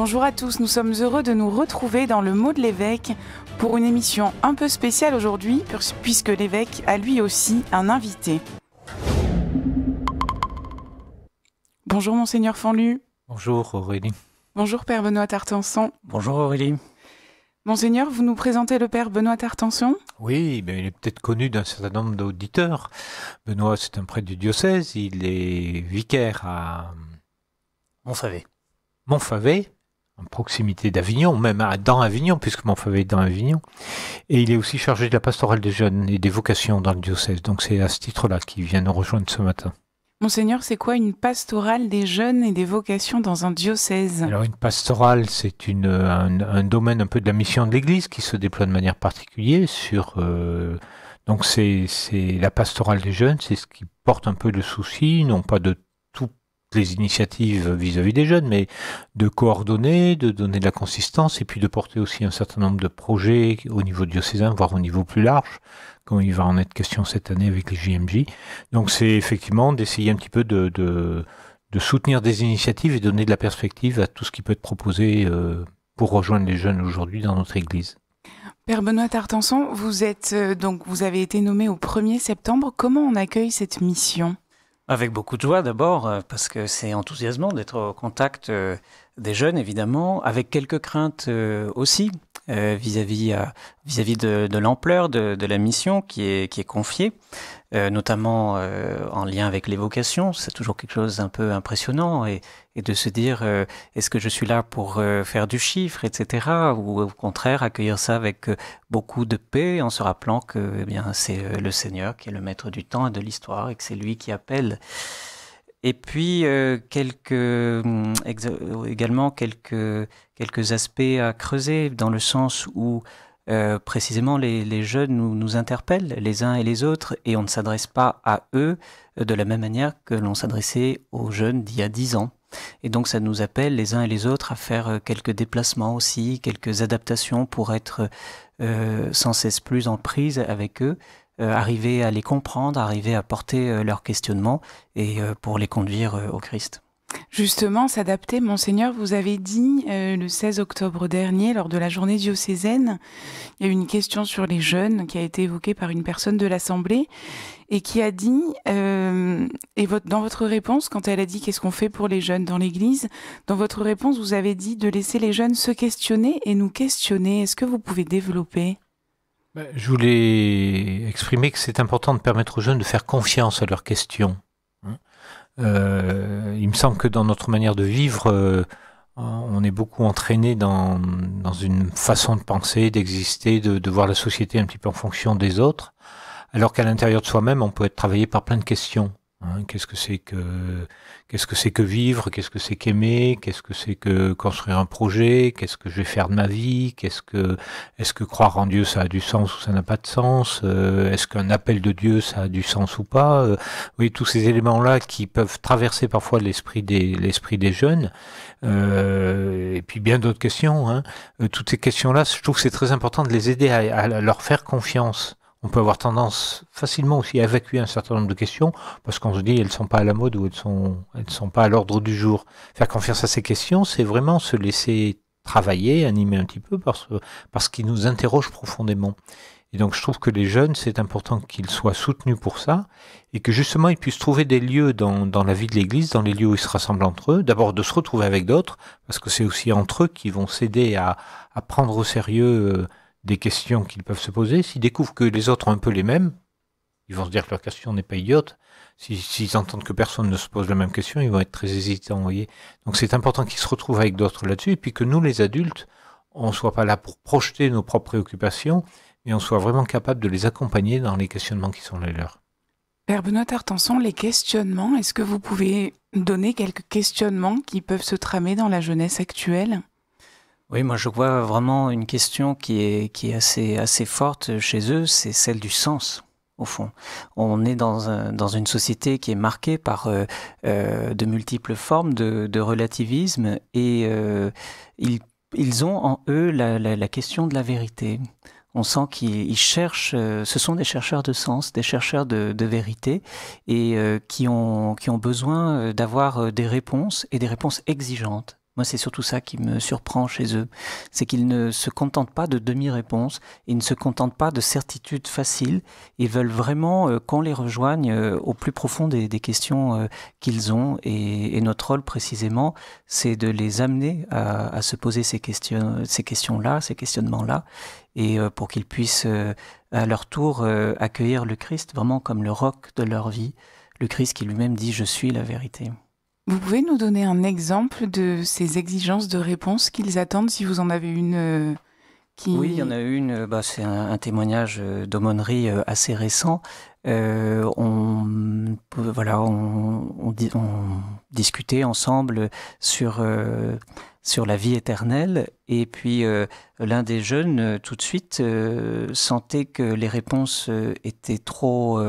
Bonjour à tous, nous sommes heureux de nous retrouver dans le mot de l'évêque pour une émission un peu spéciale aujourd'hui puisque l'évêque a lui aussi un invité. Bonjour Monseigneur Fanlu. Bonjour Aurélie. Bonjour Père Benoît Tartanson. Bonjour Aurélie. Monseigneur, vous nous présentez le Père Benoît Tartanson ? Oui, mais il est peut-être connu d'un certain nombre d'auditeurs. Benoît, c'est un prêtre du diocèse, il est vicaire à Montfavet, en proximité d'Avignon, même dans Avignon, puisque Montfavet est dans Avignon. Et il est aussi chargé de la pastorale des jeunes et des vocations dans le diocèse. Donc c'est à ce titre-là qu'il vient nous rejoindre ce matin. Monseigneur, c'est quoi une pastorale des jeunes et des vocations dans un diocèse ? Alors une pastorale, c'est un domaine un peu de la mission de l'Église qui se déploie de manière particulière sur... donc c'est la pastorale des jeunes, c'est ce qui porte un peu le souci, non pas de toutes les initiatives vis-à-vis des jeunes, mais de coordonner, de donner de la consistance et puis de porter aussi un certain nombre de projets au niveau diocésain, voire au niveau plus large, comme il va en être question cette année avec les JMJ. Donc c'est effectivement d'essayer un petit peu de soutenir des initiatives et donner de la perspective à tout ce qui peut être proposé pour rejoindre les jeunes aujourd'hui dans notre Église. Père Benoît Tartanson, vous avez été nommé au 1er septembre. Comment on accueille cette mission ? Avec beaucoup de joie d'abord, parce que c'est enthousiasmant d'être au contact des jeunes, évidemment, avec quelques craintes aussi vis-à-vis de l'ampleur de la mission qui est confiée, notamment en lien avec les vocations. C'est toujours quelque chose d'un peu impressionnant et de se dire est-ce que je suis là pour faire du chiffre, etc. ou au contraire accueillir ça avec beaucoup de paix en se rappelant que c'est le Seigneur qui est le maître du temps et de l'histoire et que c'est lui qui appelle. Et puis également quelques aspects à creuser dans le sens où précisément les jeunes nous interpellent les uns et les autres et on ne s'adresse pas à eux de la même manière que l'on s'adressait aux jeunes d'il y a 10 ans. Et donc ça nous appelle les uns et les autres à faire quelques déplacements aussi, quelques adaptations pour être sans cesse plus en prise avec eux. Arriver à les comprendre, arriver à porter leurs questionnements et pour les conduire au Christ. Justement, s'adapter, Monseigneur, vous avez dit le 16 octobre dernier, lors de la journée diocésaine, il y a eu une question sur les jeunes qui a été évoquée par une personne de l'Assemblée et qui a dit, dans votre réponse, quand elle a dit qu'est-ce qu'on fait pour les jeunes dans l'Église, dans votre réponse, vous avez dit de laisser les jeunes se questionner et nous questionner. Est-ce que vous pouvez développer ? Je voulais exprimer que c'est important de permettre aux jeunes de faire confiance à leurs questions. Il me semble que dans notre manière de vivre, on est beaucoup entraîné dans une façon de penser, d'exister, de voir la société un petit peu en fonction des autres, alors qu'à l'intérieur de soi-même, on peut être travaillé par plein de questions. Qu'est-ce que c'est que vivre, qu'est-ce que c'est qu'aimer, qu'est-ce que c'est que construire un projet, qu'est-ce que je vais faire de ma vie, est-ce que croire en Dieu ça a du sens ou ça n'a pas de sens, est-ce qu'un appel de Dieu ça a du sens ou pas, oui, tous ces éléments-là qui peuvent traverser parfois l'esprit des jeunes, et puis bien d'autres questions, toutes ces questions-là, je trouve que c'est très important de les aider à leur faire confiance. On peut avoir tendance facilement aussi à évacuer un certain nombre de questions parce qu'on se dit elles ne sont pas à la mode ou elles sont pas à l'ordre du jour. Faire confiance à ces questions, c'est vraiment se laisser travailler, animer un petit peu parce qu'ils nous interrogent profondément. Et donc je trouve que les jeunes, c'est important qu'ils soient soutenus pour ça et que justement ils puissent trouver des lieux dans la vie de l'Église, dans les lieux où ils se rassemblent entre eux, d'abord de se retrouver avec d'autres, parce que c'est aussi entre eux qu'ils vont s'aider à prendre au sérieux des questions qu'ils peuvent se poser. S'ils découvrent que les autres ont un peu les mêmes, ils vont se dire que leur question n'est pas idiote. S'ils entendent que personne ne se pose la même question, ils vont être très hésitants, vous voyez. Donc c'est important qu'ils se retrouvent avec d'autres là-dessus, et puis que nous, les adultes, on ne soit pas là pour projeter nos propres préoccupations, mais on soit vraiment capable de les accompagner dans les questionnements qui sont les leurs. Père Benoît Tartanson, les questionnements, est-ce que vous pouvez donner quelques questionnements qui peuvent se tramer dans la jeunesse actuelle ? Oui, moi je vois vraiment une question qui est assez forte chez eux, c'est celle du sens, au fond. On est dans une société qui est marquée par de multiples formes de relativisme et ils ont en eux la question de la vérité. On sent qu'ils cherchent, ce sont des chercheurs de sens, des chercheurs de vérité et qui ont besoin d'avoir des réponses et des réponses exigeantes. Moi, c'est surtout ça qui me surprend chez eux. C'est qu'ils ne se contentent pas de demi-réponses, ils ne se contentent pas de certitudes faciles. Ils veulent vraiment qu'on les rejoigne au plus profond des questions qu'ils ont. Et notre rôle, précisément, c'est de les amener à se poser ces questions-là, ces questionnements-là, et pour qu'ils puissent, à leur tour, accueillir le Christ vraiment comme le roc de leur vie, le Christ qui lui-même dit « Je suis la vérité ». Vous pouvez nous donner un exemple de ces exigences de réponse qu'ils attendent, si vous en avez une qui... Oui, il y en a une, c'est un témoignage d'aumônerie assez récent. On discutait ensemble sur la vie éternelle, et puis l'un des jeunes tout de suite sentait que les réponses étaient trop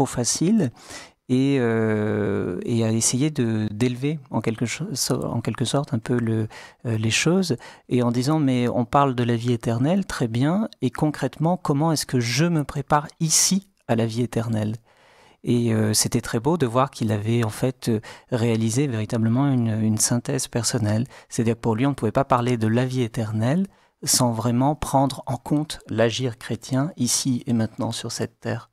faciles, et a essayé d'élever en quelque sorte un peu les choses, et en disant mais on parle de la vie éternelle, très bien, et concrètement comment est-ce que je me prépare ici à la vie éternelle? Et c'était très beau de voir qu'il avait en fait réalisé véritablement une synthèse personnelle. C'est-à-dire que pour lui on ne pouvait pas parler de la vie éternelle sans vraiment prendre en compte l'agir chrétien ici et maintenant sur cette terre.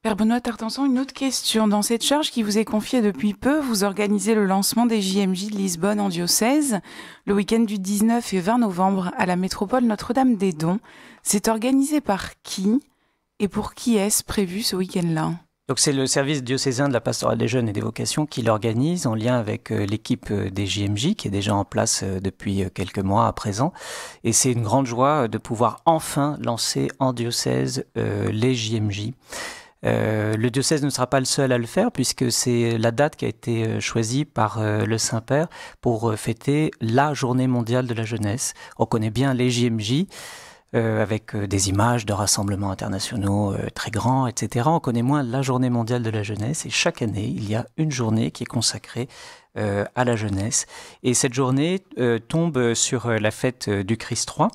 Père Benoît Tartanson, une autre question. Dans cette charge qui vous est confiée depuis peu, vous organisez le lancement des JMJ de Lisbonne en diocèse, le week-end du 19 et 20 novembre à la métropole Notre-Dame-des-Dons. C'est organisé par qui et pour qui est-ce prévu ce week-end-là ? Donc c'est le service diocésain de la pastorale des jeunes et des vocations qui l'organise en lien avec l'équipe des JMJ qui est déjà en place depuis quelques mois à présent. Et c'est une grande joie de pouvoir enfin lancer en diocèse les JMJ. Le diocèse ne sera pas le seul à le faire puisque c'est la date qui a été choisie par le Saint-Père pour fêter la Journée mondiale de la jeunesse. On connaît bien les JMJ avec des images de rassemblements internationaux très grands, etc. On connaît moins la Journée mondiale de la jeunesse et chaque année, il y a une journée qui est consacrée à la jeunesse. Et cette journée tombe sur la fête du Christ roi.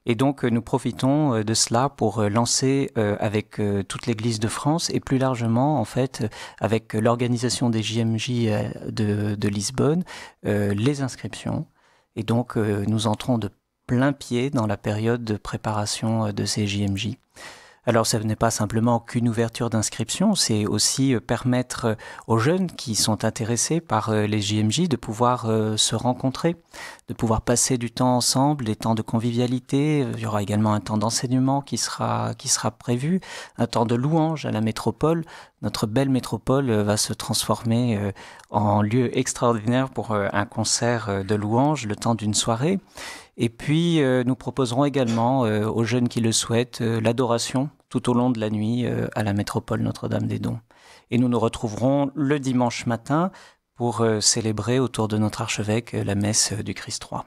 Et donc nous profitons de cela pour lancer avec toute l'Église de France et plus largement en fait avec l'organisation des JMJ de Lisbonne, les inscriptions. Et donc nous entrons de plein pied dans la période de préparation de ces JMJ. Alors ce n'est pas simplement qu'une ouverture d'inscription, c'est aussi permettre aux jeunes qui sont intéressés par les JMJ de pouvoir se rencontrer, de pouvoir passer du temps ensemble, des temps de convivialité. Il y aura également un temps d'enseignement qui sera prévu, un temps de louange à la métropole. Notre belle métropole va se transformer en lieu extraordinaire pour un concert de louange le temps d'une soirée. Et puis, nous proposerons également aux jeunes qui le souhaitent l'adoration tout au long de la nuit à la métropole Notre-Dame-des-Dons. Et nous nous retrouverons le dimanche matin pour célébrer autour de notre archevêque la messe du Christ roi.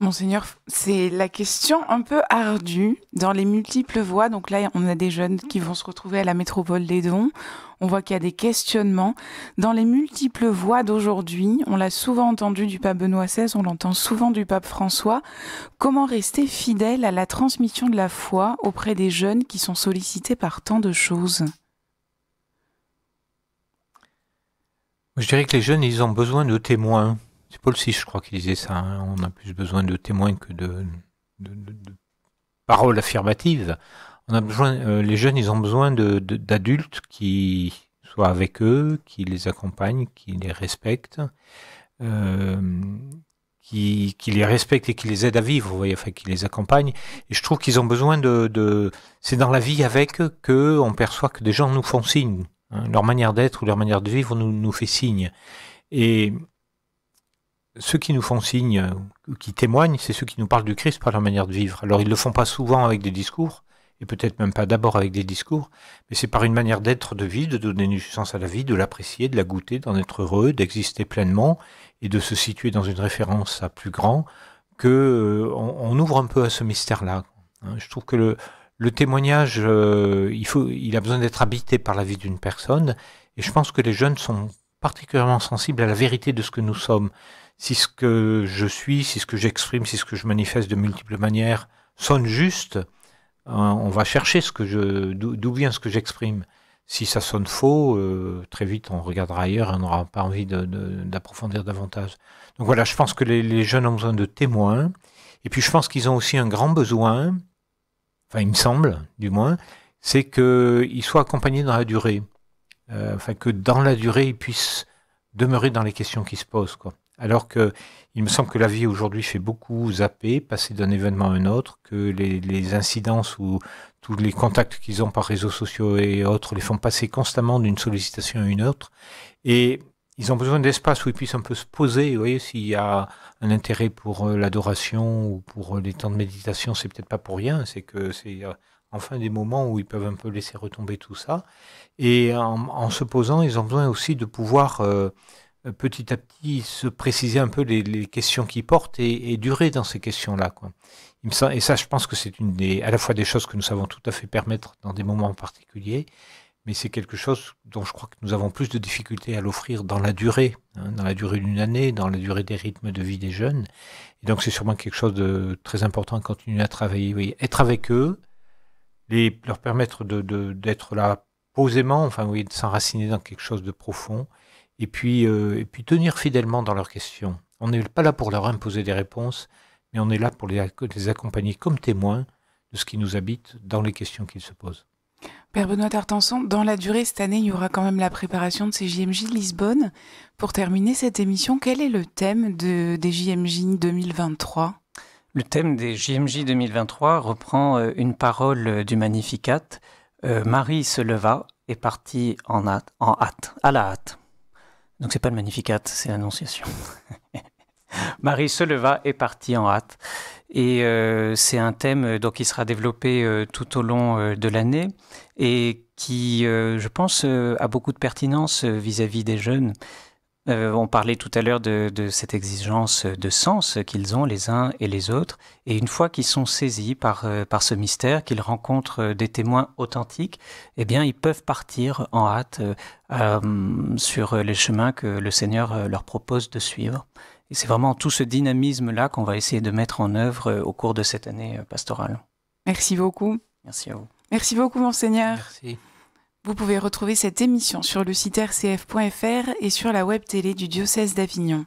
Monseigneur, c'est la question un peu ardue dans les multiples voies. Donc là, on a des jeunes qui vont se retrouver à la métropole des Dons. On voit qu'il y a des questionnements. Dans les multiples voies d'aujourd'hui, on l'a souvent entendu du pape Benoît XVI, on l'entend souvent du pape François. Comment rester fidèle à la transmission de la foi auprès des jeunes qui sont sollicités par tant de choses ? Je dirais que les jeunes, ils ont besoin de témoins. C'est Paul VI, je crois, qui disait ça. Hein. On a plus besoin de témoins que de paroles affirmatives. On a besoin, les jeunes, ils ont besoin d'adultes qui soient avec eux, qui les accompagnent, qui les respectent, qui les respectent et qui les aident à vivre, vous voyez, enfin, qui les accompagnent. Et je trouve qu'ils ont besoin c'est dans la vie avec eux qu'on perçoit que des gens nous font signe. Hein. Leur manière d'être ou leur manière de vivre nous fait signe. Et ceux qui nous font signe, qui témoignent, c'est ceux qui nous parlent du Christ par leur manière de vivre. Alors ils ne le font pas souvent avec des discours, et peut-être même pas d'abord avec des discours, mais c'est par une manière d'être de vie, de donner une sens à la vie, de l'apprécier, de la goûter, d'en être heureux, d'exister pleinement, et de se situer dans une référence à plus grand, qu'on ouvre un peu à ce mystère-là. Je trouve que le témoignage, il a besoin d'être habité par la vie d'une personne, et je pense que les jeunes sont particulièrement sensibles à la vérité de ce que nous sommes. Si ce que je suis, si ce que j'exprime, si ce que je manifeste de multiples manières sonne juste, on va chercher d'où vient ce que j'exprime. Si ça sonne faux, très vite on regardera ailleurs et on n'aura pas envie d'approfondir davantage. Donc voilà, je pense que les jeunes ont besoin de témoins. Et puis je pense qu'ils ont aussi un grand besoin, enfin il me semble du moins, c'est qu'ils soient accompagnés dans la durée. Enfin que dans la durée ils puissent demeurer dans les questions qui se posent, quoi. Alors que il me semble que la vie aujourd'hui fait beaucoup zapper, passer d'un événement à un autre, que les incidences ou tous les contacts qu'ils ont par réseaux sociaux et autres les font passer constamment d'une sollicitation à une autre. Et ils ont besoin d'espace où ils puissent un peu se poser. Vous voyez, s'il y a un intérêt pour l'adoration ou pour les temps de méditation, c'est peut-être pas pour rien. C'est que c'est enfin des moments où ils peuvent un peu laisser retomber tout ça. Et en se posant, ils ont besoin aussi de pouvoir petit à petit se préciser un peu les questions qu'ils portent et durer dans ces questions-là, quoi. Et ça, je pense que c'est à la fois des choses que nous savons tout à fait permettre dans des moments particuliers, mais c'est quelque chose dont je crois que nous avons plus de difficultés à l'offrir dans la durée, hein, dans la durée d'une année, dans la durée des rythmes de vie des jeunes. Et donc c'est sûrement quelque chose de très important à continuer à travailler. Oui, être avec eux, leur permettre d'être là posément, enfin oui, de s'enraciner dans quelque chose de profond, et puis tenir fidèlement dans leurs questions. On n'est pas là pour leur imposer des réponses, mais on est là pour les accompagner comme témoins de ce qui nous habite dans les questions qu'ils se posent. Père Benoît Tartanson, dans la durée, cette année, il y aura quand même la préparation de ces JMJ de Lisbonne. Pour terminer cette émission, quel est le thème des JMJ 2023 ? Le thème des JMJ 2023 reprend une parole du Magnificat. Marie se leva et partit à la hâte. Donc c'est pas le Magnificat, c'est l'Annonciation. Marie se leva et partit en hâte. Et c'est un thème donc, qui sera développé tout au long de l'année et qui, je pense, a beaucoup de pertinence vis-à-vis des jeunes. On parlait tout à l'heure de cette exigence de sens qu'ils ont les uns et les autres. Et une fois qu'ils sont saisis par ce mystère, qu'ils rencontrent des témoins authentiques, eh bien, ils peuvent partir en hâte sur les chemins que le Seigneur leur propose de suivre. Et c'est vraiment tout ce dynamisme-là qu'on va essayer de mettre en œuvre au cours de cette année pastorale. Merci beaucoup. Merci à vous. Merci beaucoup, Monseigneur. Merci. Vous pouvez retrouver cette émission sur le site rcf.fr et sur la web télé du diocèse d'Avignon.